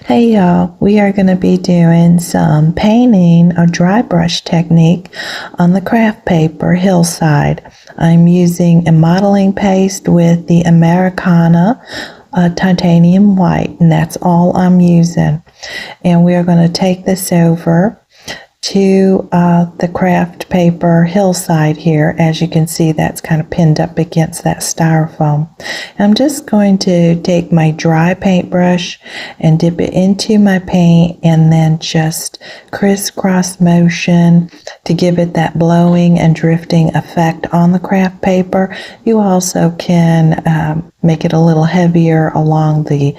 Hey y'all, we are going to be doing some painting or dry brush technique on the craft paper hillside. I'm using a modeling paste with the Americana titanium white, and that's all I'm using. And we are going to take this over to the craft paper hillside here. As you can see, that's kind of pinned up against that styrofoam. I'm just going to take my dry paintbrush and dip it into my paint and then just crisscross motion to give it that blowing and drifting effect on the craft paper. You also can make it a little heavier along the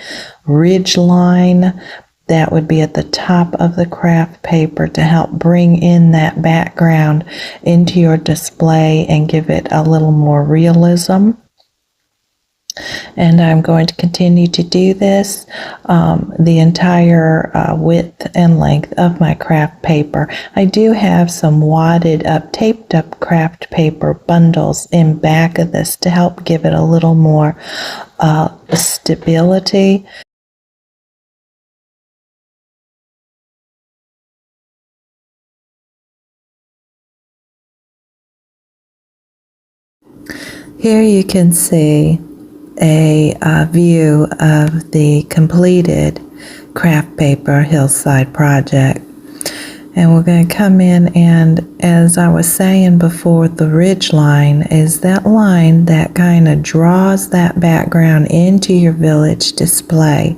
ridge line. That would be at the top of the craft paper to help bring in that background into your display and give it a little more realism. And I'm going to continue to do this the entire width and length of my craft paper. I do have some wadded up, taped up craft paper bundles in back of this to help give it a little more stability. Here you can see a view of the completed craft paper hillside project. And we're going to come in, and as I was saying before, the ridge line is that line that kind of draws that background into your village display.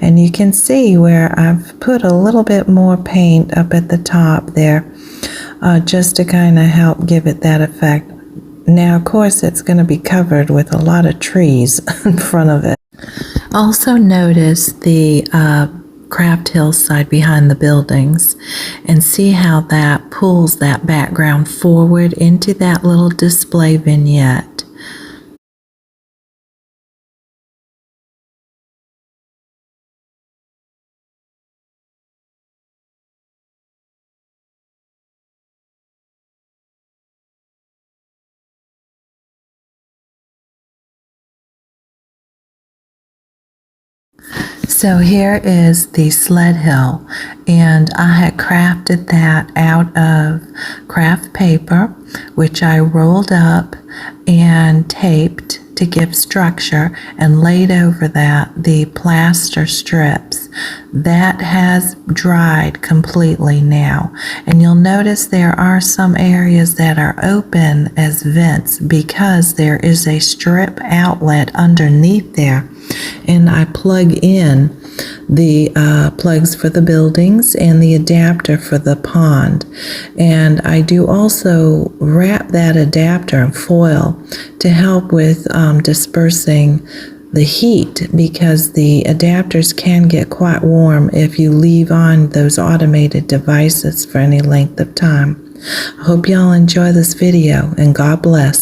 And you can see where I've put a little bit more paint up at the top there just to kind of help give it that effect. Now, of course, it's going to be covered with a lot of trees in front of it. Also notice the craft hillside behind the buildings and see how that pulls that background forward into that little display vignette. So here is the sled hill, and I had crafted that out of craft paper, which I rolled up and taped to give structure, and laid over that the plaster strips. That has dried completely now, and you'll notice there are some areas that are open as vents because there is a strip outlet underneath there, and I plug in the plugs for the buildings and the adapter for the pond. And I do also wrap that adapter in foil to help with dispersing the heat, because the adapters can get quite warm if you leave on those automated devices for any length of time. I hope y'all enjoy this video, and God bless.